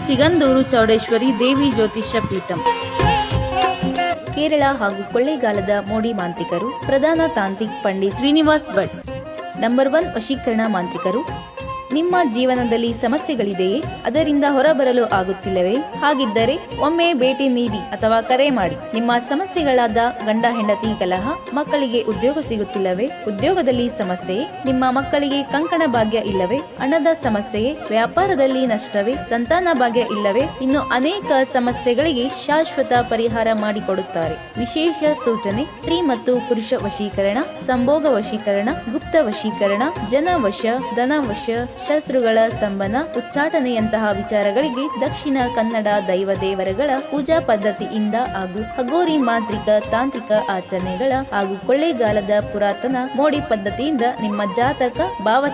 ಸಿಗಂದೂರು ಚೌಡೇಶ್ವರಿ ದೇವಿ ಜ್ಯೋತಿಷ್ಯ ಪೀಠಂ. ಕೇರಳ ಹಾಗೂ ಕೊಳ್ಳೇಗಾಲದ ಮೋಡಿ ಮಾಂತ್ರಿಕರು, ಪ್ರಧಾನ ತಾಂತ್ರಿಕ್ ಪಂಡಿತ್ ಶ್ರೀನಿವಾಸ್ ಭಟ್. ನಂಬರ್ 1 ವಶೀಕರಣ ಮಾಂತ್ರಿಕರು. ನಿಮ್ಮ ಜೀವನದಲ್ಲಿ ಸಮಸ್ಯೆಗಳಿದೆಯೇ? ಅದರಿಂದ ಹೊರಬರಲು ಆಗುತ್ತಿಲ್ಲವೇ? ಹಾಗಿದ್ದರೆ ಒಮ್ಮೆ ಭೇಟಿ ನೀಡಿ ಅಥವಾ ಕರೆ ಮಾಡಿ. ನಿಮ್ಮ ಸಮಸ್ಯೆಗಳಾದ ಗಂಡ ಹೆಂಡತಿ ಕಲಹ, ಮಕ್ಕಳಿಗೆ ಉದ್ಯೋಗ ಸಿಗುತ್ತಿಲ್ಲವೇ? ಉದ್ಯೋಗದಲ್ಲಿ ಸಮಸ್ಯೆಯೇ? ನಿಮ್ಮ ಮಕ್ಕಳಿಗೆ ಕಂಕಣ ಭಾಗ್ಯ ಇಲ್ಲವೇ? ಹಣದ ಸಮಸ್ಯೆಯೇ? ವ್ಯಾಪಾರದಲ್ಲಿ ನಷ್ಟವೇ? ಸಂತಾನ ಭಾಗ್ಯ ಇಲ್ಲವೇ? ಇನ್ನು ಅನೇಕ ಸಮಸ್ಯೆಗಳಿಗೆ ಶಾಶ್ವತ ಪರಿಹಾರ ಮಾಡಿಕೊಡುತ್ತಾರೆ. ವಿಶೇಷ ಸೂಚನೆ: ಸ್ತ್ರೀ ಮತ್ತು ಪುರುಷ ವಶೀಕರಣ, ಸಂಭೋಗ ವಶೀಕರಣ, ಗುಪ್ತ ವಶೀಕರಣ, ಜನವಶ, ಧನವಶ, ಶಸ್ತ್ರುಗಳ ಸ್ತಂಭನ, ಉಚ್ಚಾಟನೆಯಂತಹ ವಿಚಾರಗಳಿಗೆ ದಕ್ಷಿಣ ಕನ್ನಡ ದೈವ ದೇವರುಗಳ ಪೂಜಾ ಪದ್ಧತಿಯಿಂದ ಹಾಗೂ ಹಗೋರಿ ಮಾಂತ್ರಿಕ ತಾಂತ್ರಿಕ ಆಚರಣೆಗಳ ಹಾಗೂ ಕೊಳ್ಳೇಗಾಲದ ಪುರಾತನ ಮೋಡಿ ಪದ್ಧತಿಯಿಂದ ನಿಮ್ಮ ಜಾತಕ, ಭಾವ